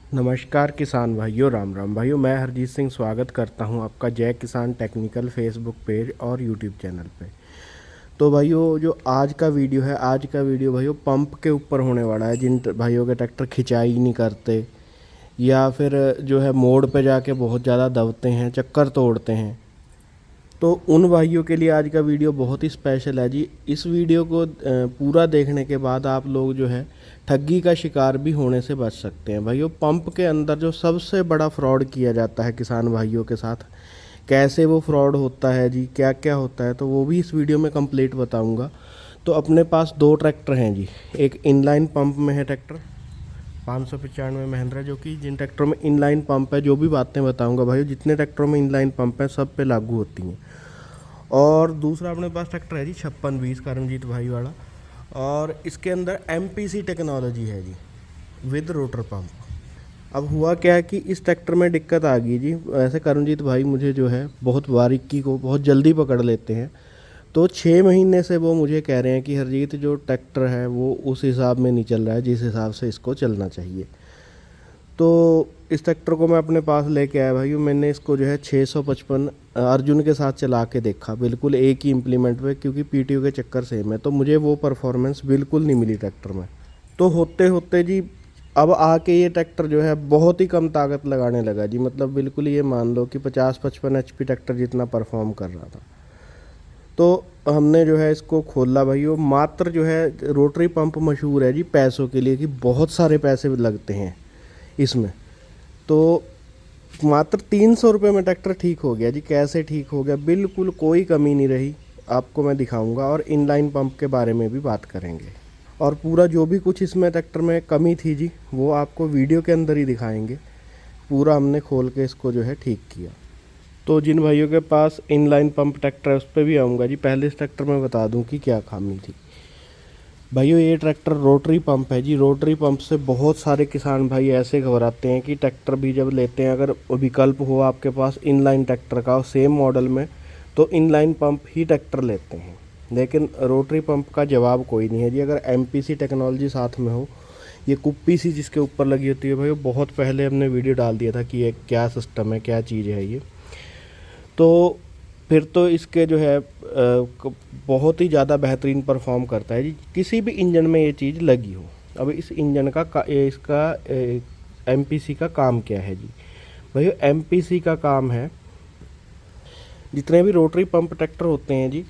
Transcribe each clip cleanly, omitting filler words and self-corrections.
नमस्कार किसान भाइयों, राम राम भाइयों। मैं हरजीत सिंह स्वागत करता हूं आपका जय किसान टेक्निकल फेसबुक पेज और यूट्यूब चैनल पे। तो भाइयों, जो आज का वीडियो भाइयों पंप के ऊपर होने वाला है। जिन भाइयों के ट्रैक्टर खिंचाई नहीं करते या फिर जो है मोड़ पे जाके बहुत ज़्यादा दबते हैं, चक्कर तोड़ते हैं, तो उन भाइयों के लिए आज का वीडियो बहुत ही स्पेशल है जी। इस वीडियो को पूरा देखने के बाद आप लोग जो है ठगी का शिकार भी होने से बच सकते हैं। भाइयों, पंप के अंदर जो सबसे बड़ा फ्रॉड किया जाता है किसान भाइयों के साथ, कैसे वो फ्रॉड होता है जी, क्या क्या होता है, तो वो भी इस वीडियो में कंप्लीट बताऊंगा। तो अपने पास दो ट्रैक्टर हैं जी। एक इनलाइन पंप में है ट्रैक्टर 595 महिंद्रा, जो कि जिन ट्रैक्टरों में इनलाइन पंप है, जो भी बातें बताऊंगा भाइयों, जितने ट्रैक्टरों में इनलाइन पंप है सब पे लागू होती हैं। और दूसरा अपने पास ट्रैक्टर है जी 5620 करमजीत भाई वाला, और इसके अंदर MPC टेक्नोलॉजी है जी विद रोटर पंप। अब हुआ क्या है कि इस ट्रैक्टर में दिक्कत आ गई जी। ऐसे करमजीत भाई मुझे जो है बहुत बारीकी को बहुत जल्दी पकड़ लेते हैं। तो 6 महीने से वो मुझे कह रहे हैं कि हरजीत, जो ट्रैक्टर है वो उस हिसाब में नहीं चल रहा है जिस हिसाब से इसको चलना चाहिए। तो इस ट्रैक्टर को मैं अपने पास लेके आया भाई। मैंने इसको जो है 655 अर्जुन के साथ चला के देखा, बिल्कुल एक ही इम्प्लीमेंट पे, क्योंकि PTO के चक्कर सेम है। तो मुझे वो परफॉर्मेंस बिल्कुल नहीं मिली ट्रैक्टर में। तो होते होते जी अब आके ये ट्रैक्टर जो है बहुत ही कम ताकत लगाने लगा जी। मतलब बिल्कुल ये मान लो कि 50-55 HP ट्रैक्टर जितना परफॉर्म कर रहा था। तो हमने जो है इसको खोला भाई। वो मात्र जो है रोटरी पंप मशहूर है जी पैसों के लिए, कि बहुत सारे पैसे लगते हैं इसमें। तो मात्र 300 रुपये में ट्रैक्टर ठीक हो गया जी। कैसे ठीक हो गया, बिल्कुल कोई कमी नहीं रही, आपको मैं दिखाऊंगा। और इनलाइन पंप के बारे में भी बात करेंगे, और पूरा जो भी कुछ इसमें ट्रैक्टर में कमी थी जी वो आपको वीडियो के अंदर ही दिखाएंगे। पूरा हमने खोल के इसको जो है ठीक किया। तो जिन भाइयों के पास इनलाइन पंप ट्रैक्टर है उस पर भी आऊँगा जी। पहले इस ट्रैक्टर में बता दूँ कि क्या खामी थी। भाइयों, ये ट्रैक्टर रोटरी पंप है जी। रोटरी पंप से बहुत सारे किसान भाई ऐसे घबराते हैं कि ट्रैक्टर भी जब लेते हैं, अगर विकल्प हो आपके पास इनलाइन ट्रैक्टर का सेम मॉडल में, तो इनलाइन पंप ही ट्रैक्टर लेते हैं। लेकिन रोटरी पंप का जवाब कोई नहीं है जी। अगर MPC टेक्नोलॉजी साथ में हो, ये कुप्पी सी जिसके ऊपर लगी होती है भाई, बहुत पहले हमने वीडियो डाल दिया था कि ये क्या सिस्टम है, क्या चीज़ है ये। तो फिर तो इसके जो है बहुत ही ज़्यादा बेहतरीन परफॉर्म करता है जी, किसी भी इंजन में ये चीज़ लगी हो। अब इस इंजन इसका MPC का काम क्या है जी। भाई, MPC का काम है, जितने भी रोटरी पंप ट्रैक्टर होते हैं जी,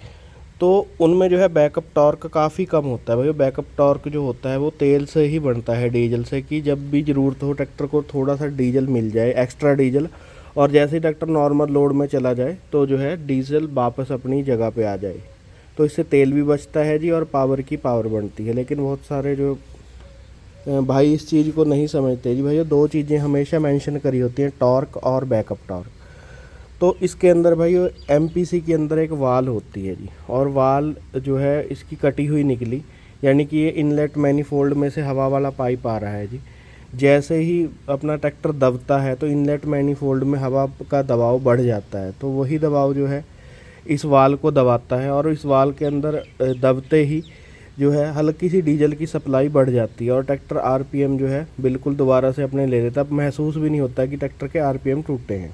तो उनमें जो है बैकअप टॉर्क काफ़ी कम होता है। भाई, बैकअप टॉर्क जो होता है वो तेल से ही बनता है, डीजल से, कि जब भी ज़रूरत हो ट्रैक्टर को थोड़ा सा डीजल मिल जाए, एक्स्ट्रा डीजल, और जैसे ही ट्रैक्टर नॉर्मल लोड में चला जाए तो जो है डीजल वापस अपनी जगह पे आ जाए। तो इससे तेल भी बचता है जी और पावर की पावर बनती है। लेकिन बहुत सारे जो भाई इस चीज़ को नहीं समझते जी। भैया, दो चीज़ें हमेशा मेंशन करी होती हैं, टॉर्क और बैकअप टॉर्क। तो इसके अंदर भाई MPC के अंदर एक वाल होती है जी, और वाल जो है इसकी कटी हुई निकली, यानी कि ये इनलेट मैनिफोल्ड में से हवा वाला पाइप आ रहा है जी। जैसे ही अपना ट्रैक्टर दबता है तो इनलेट मैनिफोल्ड में हवा का दबाव बढ़ जाता है। तो वही दबाव जो है इस वाल को दबाता है, और इस वाल के अंदर दबते ही जो है हल्की सी डीजल की सप्लाई बढ़ जाती है, और ट्रैक्टर RPM जो है बिल्कुल दोबारा से अपने ले लेता है। अब महसूस भी नहीं होता कि ट्रैक्टर के RPM टूटे हैं।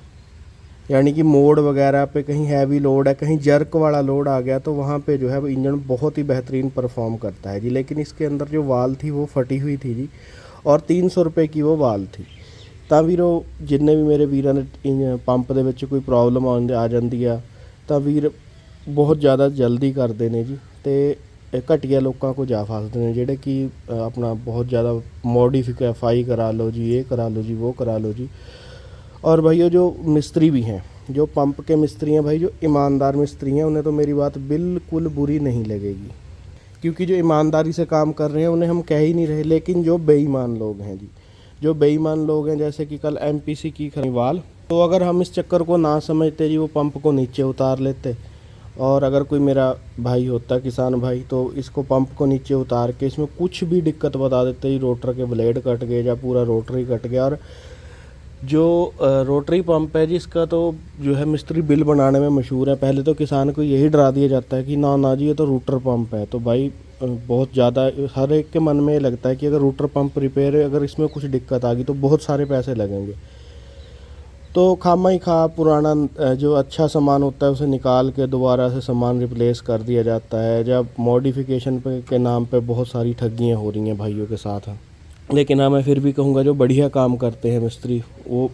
यानी कि मोड़ वगैरह पे कहीं हैवी लोड है, कहीं जर्क वाला लोड आ गया, तो वहाँ पे जो है इंजन बहुत ही बेहतरीन परफॉर्म करता है जी। लेकिन इसके अंदर जो वाल थी वो फटी हुई थी जी, और 300 रुपये की वो वाल थी। ਤਾਂ ਵੀਰੋ, जिन्ने भी मेरे ਵੀਰਾਂ ਦੇ ਪੰਪ ਦੇ ਵਿੱਚ ਕੋਈ ਪ੍ਰੋਬਲਮ ਆ ਜਾਂਦੀ ਆ, ਤਾਂ ਵੀਰ ਬਹੁਤ ਜ਼ਿਆਦਾ ਜਲਦੀ ਕਰਦੇ ਨੇ ਜੀ, ਤੇ ਘਟੀਆ ਲੋਕਾਂ ਕੋ ਜਾ ਫਸਦੇ ਨੇ, ਜਿਹੜੇ कि अपना बहुत ज़्यादा मॉडिफाई करा लो जी, ये करा लो जी, वो करा लो जी। और भैया, जो मिस्त्री भी हैं, जो पंप के मिस्त्री हैं भाई, जो ईमानदार मिस्त्री हैं, उन्हें तो मेरी बात बिल्कुल बुरी नहीं लगेगी, क्योंकि जो ईमानदारी से काम कर रहे हैं उन्हें हम कह ही नहीं रहे। लेकिन जो बेईमान लोग हैं जी, जो बेईमान लोग हैं, जैसे कि कल MPC की खरीवाल, तो अगर हम इस चक्कर को ना समझते जी, वो पंप को नीचे उतार लेते। और अगर कोई मेरा भाई होता, किसान भाई, तो इसको पंप को नीचे उतार के इसमें कुछ भी दिक्कत बता देते जी, रोटर के ब्लेड कट गए या पूरा रोटर ही कट गया। और जो रोटरी पंप है जी, इसका तो जो है मिस्त्री बिल बनाने में मशहूर है। पहले तो किसान को यही डरा दिया जाता है कि ना ना जी, ये तो रोटर पंप है। तो भाई बहुत ज़्यादा हर एक के मन में लगता है कि अगर रोटर पंप रिपेयर है, अगर इसमें कुछ दिक्कत आ गई तो बहुत सारे पैसे लगेंगे। तो खामा ही खा पुराना जो अच्छा सामान होता है उसे निकाल के दोबारा से सामान रिप्लेस कर दिया जाता है। जब मॉडिफिकेशन पे के नाम पे बहुत सारी ठगियाँ हो रही हैं भाइयों के साथ। लेकिन हाँ, मैं फिर भी कहूँगा जो बढ़िया काम करते हैं मिस्त्री, वो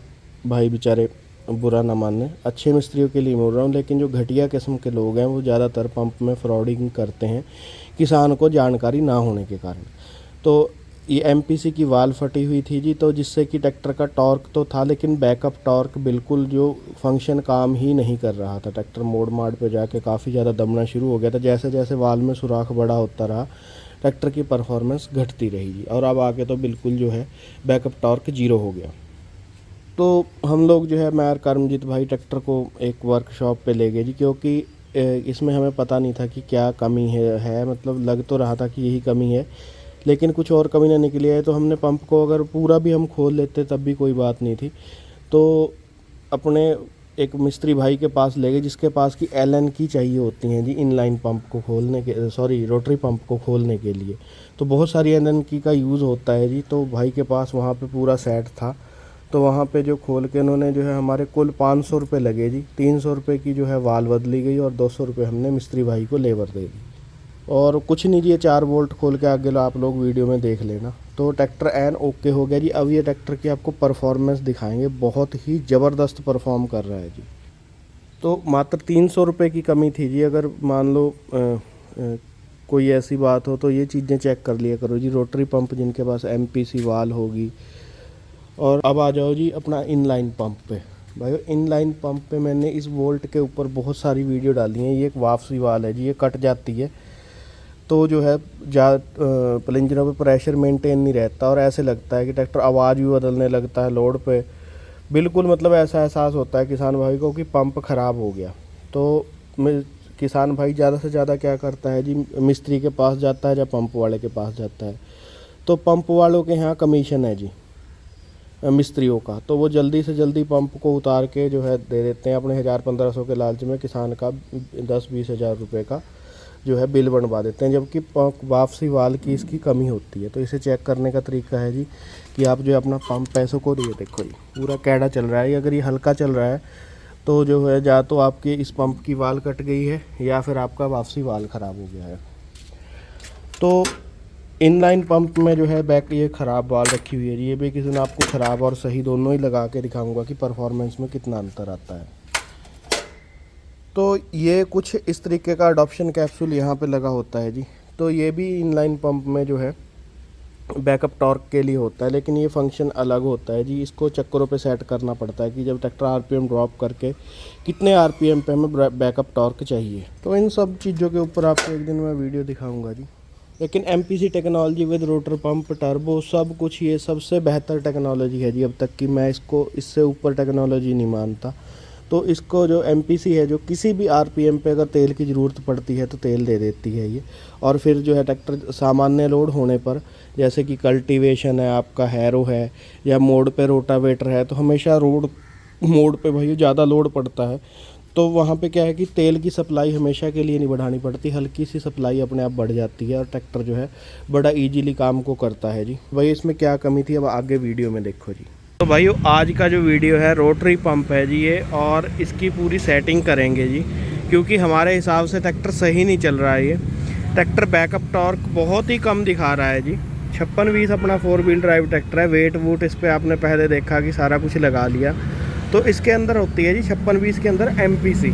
भाई बेचारे बुरा ना माने। अच्छे मिस्त्रियों के लिए बोल रहा हूँ, लेकिन जो घटिया किस्म के लोग हैं वो ज़्यादातर पंप में फ्रॉडिंग करते हैं किसान को जानकारी ना होने के कारण। तो ये एमपीसी की वाल फटी हुई थी जी, तो जिससे कि ट्रैक्टर का टॉर्क तो था लेकिन बैकअप टॉर्क बिल्कुल जो फंक्शन काम ही नहीं कर रहा था। ट्रैक्टर मोड़ माड़ पे जाके काफ़ी ज़्यादा दबना शुरू हो गया था। जैसे जैसे वाल में सुराख बड़ा होता रहा, ट्रैक्टर की परफॉर्मेंस घटती रही जी, और अब आके तो बिल्कुल जो है बैकअप टॉर्क जीरो हो गया। तो हम लोग जो है, मैं और कर्मजीत भाई ट्रैक्टर को एक वर्कशॉप पे ले गए जी, क्योंकि इसमें हमें पता नहीं था कि क्या कमी है मतलब लग तो रहा था कि यही कमी है, लेकिन कुछ और कमी ना निकली है। तो हमने पंप को अगर पूरा भी हम खोल लेते तब भी कोई बात नहीं थी। तो अपने एक मिस्त्री भाई के पास ले गए जिसके पास की एलन की चाहिए होती हैं जी इनलाइन पंप को खोलने के, सॉरी रोटरी पंप को खोलने के लिए। तो बहुत सारी एलन की का यूज़ होता है जी। तो भाई के पास वहाँ पे पूरा सेट था, तो वहाँ पे जो खोल के उन्होंने जो है हमारे कुल 500 रुपये लगे जी। 300 रुपये की जो है वाल बदली गई और 200 रुपये हमने मिस्त्री भाई को लेबर दे दी। और कुछ नहीं जी, ये 4 बोल्ट खोल के आगे लो, आप लोग वीडियो में देख लेना। तो ट्रैक्टर एन ओके हो गया जी। अब ये ट्रैक्टर की आपको परफॉर्मेंस दिखाएंगे, बहुत ही ज़बरदस्त परफॉर्म कर रहा है जी। तो मात्र 300 रुपये की कमी थी जी। अगर मान लो कोई ऐसी बात हो तो ये चीज़ें चेक कर लिया करो जी। रोटरी पंप जिनके पास एमपीसी वाल होगी। और अब आ जाओ जी अपना इनलाइन पंप पे। भाई इनलाइन पंप पे मैंने इस वोल्ट के ऊपर बहुत सारी वीडियो डाली हैं। ये एक वापसी वाल है जी, ये कट जाती है तो जो है प्लंजरों पे प्रेशर मेंटेन नहीं रहता और ऐसे लगता है कि ट्रैक्टर आवाज़ भी बदलने लगता है लोड पे। बिल्कुल मतलब ऐसा एहसास होता है किसान भाई को कि पंप ख़राब हो गया। तो किसान भाई ज़्यादा से ज़्यादा क्या करता है जी, मिस्त्री के पास जाता है या पंप वाले के पास जाता है। तो पंप वालों के यहाँ कमीशन है जी मिस्त्रियों का, तो वो जल्दी से जल्दी पंप को उतार के जो है दे देते हैं अपने 1000-1500 के लालच में किसान का 10-20 हज़ार रुपये का जो है बिल बनवा देते हैं, जबकि वापसी वाल की इसकी कमी होती है। तो इसे चेक करने का तरीका है जी कि आप जो है अपना पंप पैसों को दिए, देखो जी पूरा कैड़ा चल रहा है। अगर ये हल्का चल रहा है तो जो है या तो आपकी इस पंप की वाल कट गई है या फिर आपका वापसी वाल ख़राब हो गया है। तो इनलाइन पंप में जो है बैक ये ख़राब वाल रखी हुई है जी। ये भी किसी ने आपको ख़राब और सही दोनों ही लगा के दिखाऊंगा कि परफॉर्मेंस में कितना अंतर आता है। तो ये कुछ इस तरीके का अडॉप्शन कैप्सूल यहाँ पे लगा होता है जी। तो ये भी इनलाइन पंप में जो है बैकअप टॉर्क के लिए होता है, लेकिन ये फंक्शन अलग होता है जी। इसको चक्करों पे सेट करना पड़ता है कि जब ट्रैक्टर आरपीएम ड्रॉप करके कितने आरपीएम पे हमें बैकअप टॉर्क चाहिए। तो इन सब चीज़ों के ऊपर आपको एक दिन मैं वीडियो दिखाऊंगा जी। लेकिन MPC technology with rotor pump turbo सब कुछ ये सबसे बेहतर टेक्नोलॉजी है जी अब तक की। मैं इसको इससे ऊपर टेक्नोलॉजी नहीं मानता। तो इसको जो एमपीसी है, जो किसी भी आरपीएम पे अगर तेल की ज़रूरत पड़ती है तो तेल दे देती है ये। और फिर जो है ट्रैक्टर सामान्य लोड होने पर, जैसे कि कल्टीवेशन है, आपका हैरो है या मोड़ पे रोटावेटर है, तो हमेशा मोड़ पे भाई ज़्यादा लोड पड़ता है। तो वहाँ पे क्या है कि तेल की सप्लाई हमेशा के लिए नहीं बढ़ानी पड़ती, हल्की सी सप्लाई अपने आप बढ़ जाती है और ट्रैक्टर जो है बड़ा इजीली काम को करता है जी। भाई इसमें क्या कमी थी अब आगे वीडियो में देखो जी। तो भाई आज का जो वीडियो है रोटरी पंप है जी ये, और इसकी पूरी सेटिंग करेंगे जी, क्योंकि हमारे हिसाब से ट्रैक्टर सही नहीं चल रहा है। ये ट्रैक्टर बैकअप टॉर्क बहुत ही कम दिखा रहा है जी। 5620 अपना 4 व्हील ड्राइव ट्रैक्टर है। वेट वूट इस पर आपने पहले देखा कि सारा कुछ लगा लिया। तो इसके अंदर होती है जी 5620 के अंदर एमपीसी।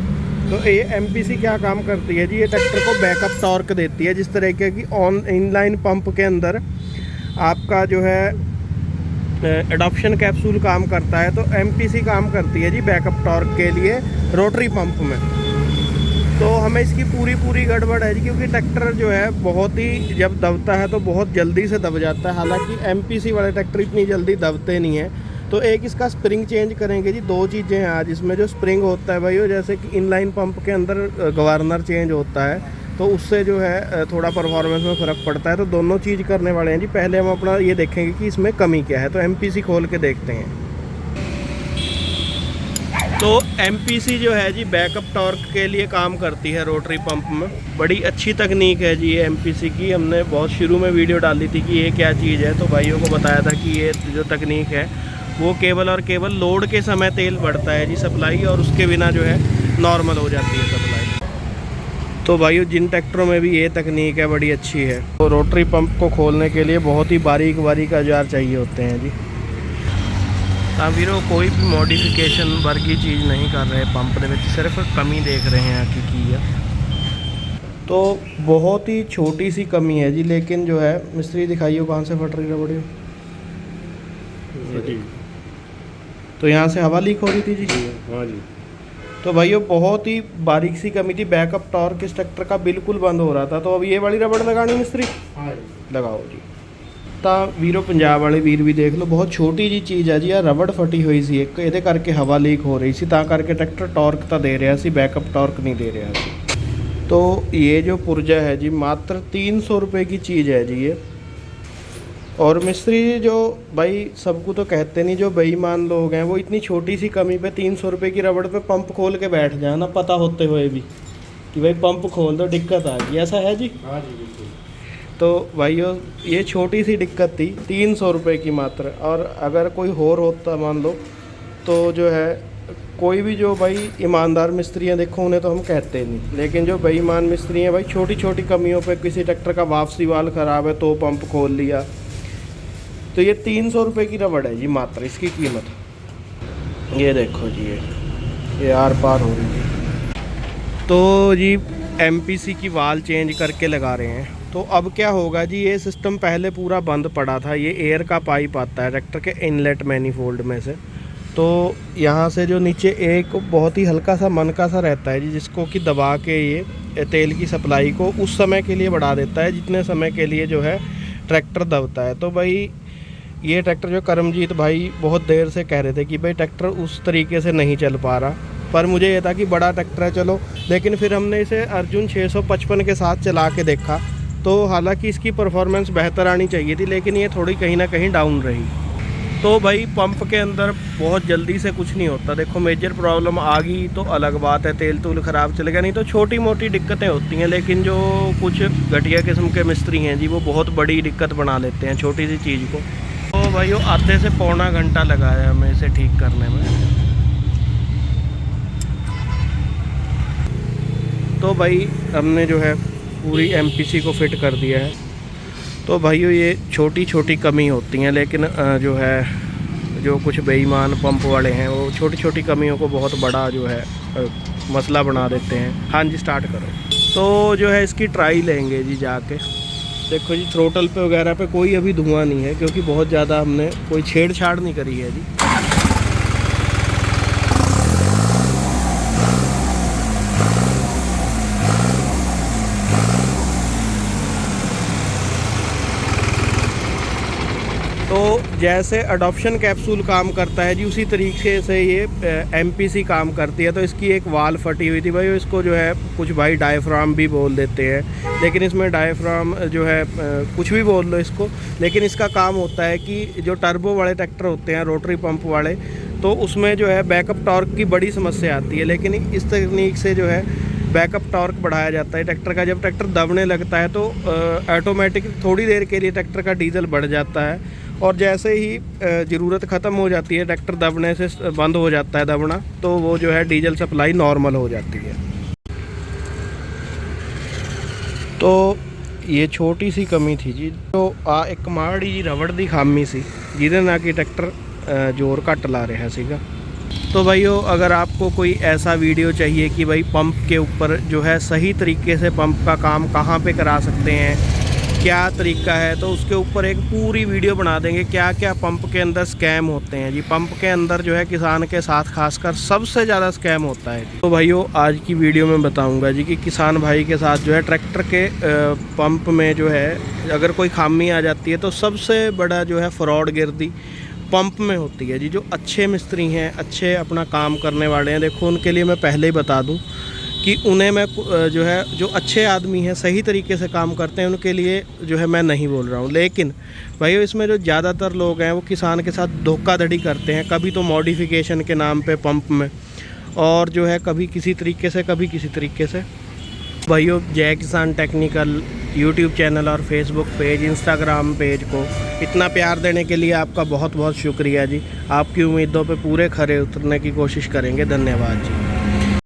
तो ये एमपीसी क्या काम करती है जी, ये ट्रैक्टर को बैकअप टॉर्क देती है। जिस तरीके की इनलाइन पंप के अंदर आपका जो है एडॉप्शन कैप्सूल काम करता है, तो एमपीसी काम करती है जी बैकअप टॉर्क के लिए रोटरी पंप में। तो हमें इसकी पूरी गड़बड़ है जी, क्योंकि ट्रैक्टर जो है बहुत ही जब दबता है तो बहुत जल्दी से दब जाता है। हालांकि एमपीसी वाले ट्रैक्टर इतनी जल्दी दबते नहीं हैं। तो एक इसका स्प्रिंग चेंज करेंगे जी। 2 चीज़ें हैं आज इसमें। जो स्प्रिंग होता है भाई, जैसे कि इनलाइन पंप के अंदर गवर्नर चेंज होता है, तो उससे जो है थोड़ा परफॉर्मेंस में फ़र्क पड़ता है। तो दोनों चीज़ करने वाले हैं जी। पहले हम अपना ये देखेंगे कि इसमें कमी क्या है। तो एमपीसी खोल के देखते हैं। तो MPC जो है जी बैकअप टॉर्क के लिए काम करती है रोटरी पंप में। बड़ी अच्छी तकनीक है जी ये MPC की। हमने बहुत शुरू में वीडियो डाली थी कि ये क्या चीज़ है, तो भाइयों को बताया था कि ये जो तकनीक है वो केवल और केवल लोड के समय तेल बढ़ता है जी सप्लाई, और उसके बिना जो है नॉर्मल हो जाती है सप्लाई। तो भाइयों जिन ट्रैक्टरों में भी ये तकनीक है बड़ी अच्छी है। तो रोटरी पंप को खोलने के लिए बहुत ही बारीक बारीक औजार चाहिए होते हैं जी। वीरों कोई भी मॉडिफिकेशन वर्गी चीज़ नहीं कर रहे पंप ਦੇ ਵਿੱਚ, सिर्फ कमी देख रहे हैं की है। तो बहुत ही छोटी सी कमी है जी, लेकिन जो है मिस्त्री दिखाइए कहाँ से फट रही रबड़। तो यहाँ से हवा लीक हो रही थी जी। हाँ जी। तो भाइयों बहुत ही बारीक सी कमी थी, बैकअप टॉर्क इस ट्रैक्टर का बिल्कुल बंद हो रहा था। तो अब ये वाली रबड़ लगानी मिस्त्री। हाँ जी लगाओ जी। ਤਾਂ ਵੀਰੋ ਪੰਜਾਬ ਵਾਲੇ ਵੀਰ ਵੀ ਦੇਖ ਲਓ, ਬਹੁਤ ਛੋਟੀ ਜੀ ਚੀਜ਼ ਹੈ ਜੀ। ਆ ਰਬੜ ਫਟੀ ਹੋਈ ਸੀ ਇੱਕ, ਇਹਦੇ ਕਰਕੇ ਹਵਾ ਲੀਕ ਹੋ ਰਹੀ ਸੀ, ਤਾਂ ਕਰਕੇ ਟਰੈਕਟਰ ਟਾਰਕ ਤਾਂ ਦੇ ਰਿਹਾ ਸੀ, बैकअप टॉर्क नहीं दे रहा ਸੀ। तो ये जो पुर्जा है जी मात्र 300 रुपये की चीज़ है जी ये। और मिस्त्री जो भाई सबको तो कहते नहीं, जो बेईमान लोग हैं वो इतनी छोटी सी कमी पे 300 रुपये की रबड़ पे पंप खोल के बैठ जाए ना, पता होते हुए भी कि भाई पंप खोल दो दिक्कत आ गई। ऐसा है जी। हाँ जी बिल्कुल। तो भाइयों ये छोटी सी दिक्कत थी 300 रुपये की मात्र। और अगर कोई और होता मान लो तो जो है कोई भी जो भाई ईमानदार मिस्त्री हैं देखो उन्हें तो हम कहते नहीं, लेकिन जो बेईमान मिस्त्री हैं भाई छोटी छोटी कमियों पे, किसी ट्रैक्टर का वापसी वाल ख़राब है तो पंप खोल लिया। तो ये 300 रुपये की रबड़ है जी मात्र, इसकी कीमत ये देखो जी, ये आर पार हो रही है। तो जी MPC की वाल चेंज करके लगा रहे हैं। तो अब क्या होगा जी, ये सिस्टम पहले पूरा बंद पड़ा था। ये एयर का पाइप आता है ट्रैक्टर के इनलेट मैनीफोल्ड में से। तो यहाँ से जो नीचे एक बहुत ही हल्का सा मनका सा रहता है जी, जिसको कि दबा के ये तेल की सप्लाई को उस समय के लिए बढ़ा देता है जितने समय के लिए जो है ट्रैक्टर दबता है। तो भाई ये ट्रैक्टर जो करमजीत भाई बहुत देर से कह रहे थे कि भाई ट्रैक्टर उस तरीके से नहीं चल पा रहा, पर मुझे ये था कि बड़ा ट्रैक्टर है चलो। लेकिन फिर हमने इसे अर्जुन 655 के साथ चला के देखा, तो हालांकि इसकी परफॉर्मेंस बेहतर आनी चाहिए थी, लेकिन ये थोड़ी कहीं ना कहीं डाउन रही। तो भाई पंप के अंदर बहुत जल्दी से कुछ नहीं होता। देखो मेजर प्रॉब्लम आ गई तो अलग बात है, तेल तूल ख़राब चलेगा, नहीं तो छोटी मोटी दिक्कतें होती हैं। लेकिन जो कुछ घटिया किस्म के मिस्त्री हैं जी वो बहुत बड़ी दिक्कत बना लेते हैं छोटी सी चीज़ को। तो भाई वो आधे से पौना घंटा लगाया हमें इसे ठीक करने में। तो भाई हमने जो है पूरी MPC को फिट कर दिया है। तो भाइयों ये छोटी छोटी कमी होती हैं, लेकिन जो है जो कुछ बेईमान पंप वाले हैं वो छोटी छोटी कमियों को बहुत बड़ा जो है मसला बना देते हैं। हाँ जी स्टार्ट करो। तो जो है इसकी ट्राई लेंगे जी जाके। देखो जी थ्रोटल पे वगैरह पे कोई अभी धुआं नहीं है, क्योंकि बहुत ज़्यादा हमने कोई छेड़छाड़ नहीं करी है जी। तो जैसे अडॉप्शन कैप्सूल काम करता है जी उसी तरीके से ये MPC काम करती है। तो इसकी एक वाल फटी हुई थी भाई, इसको जो है कुछ भाई डायफ्राम भी बोल देते हैं, लेकिन इसमें डायफ्राम जो है कुछ भी बोल लो इसको, लेकिन इसका काम होता है कि जो टर्बो वाले ट्रैक्टर होते हैं रोटरी पंप वाले, तो उसमें जो है बैकअप टॉर्क की बड़ी समस्या आती है। लेकिन इस तकनीक से जो है बैकअप टॉर्क बढ़ाया जाता है ट्रैक्टर का। जब ट्रैक्टर दबने लगता है तो ऑटोमेटिक थोड़ी देर के लिए ट्रैक्टर का डीजल बढ़ जाता है, और जैसे ही ज़रूरत ख़त्म हो जाती है, ट्रैक्टर दबने से बंद हो जाता है दबना, तो वो जो है डीजल सप्लाई नॉर्मल हो जाती है। तो ये छोटी सी कमी थी जी। तो एक माड़ी जी रबड़ दी खामी सी जिहदे नाल कि ट्रैक्टर जोर घट ला रहा सीगा। तो भाइयों अगर आपको कोई ऐसा वीडियो चाहिए कि भाई पंप के ऊपर जो है सही तरीके से पंप का काम कहाँ पे करा सकते हैं, क्या तरीका है, तो उसके ऊपर एक पूरी वीडियो बना देंगे। क्या क्या पंप के अंदर स्कैम होते हैं जी। पंप के अंदर जो है किसान के साथ खासकर सबसे ज़्यादा स्कैम होता है। तो भाइयों आज की वीडियो में बताऊंगा जी कि किसान भाई के साथ जो है ट्रैक्टर के पंप में जो है अगर कोई खामी आ जाती है तो सबसे बड़ा जो है फ्रॉड गिरदी पंप में होती है जी। जो अच्छे मिस्त्री हैं, अच्छे अपना काम करने वाले हैं, देखो उनके लिए मैं पहले ही बता दूं कि उन्हें मैं जो है जो अच्छे आदमी हैं सही तरीके से काम करते हैं उनके लिए जो है मैं नहीं बोल रहा हूँ। लेकिन भाइयों इसमें जो ज़्यादातर लोग हैं वो किसान के साथ धोखाधड़ी करते हैं। कभी तो मॉडिफिकेशन के नाम पे पंप में, और जो है कभी किसी तरीके से कभी किसी तरीके से। भाइयों जय किसान टेक्निकल यूट्यूब चैनल और फेसबुक पेज, इंस्टाग्राम पेज को इतना प्यार देने के लिए आपका बहुत बहुत शुक्रिया जी। आपकी उम्मीदों पे पूरे खरे उतरने की कोशिश करेंगे। धन्यवाद जी।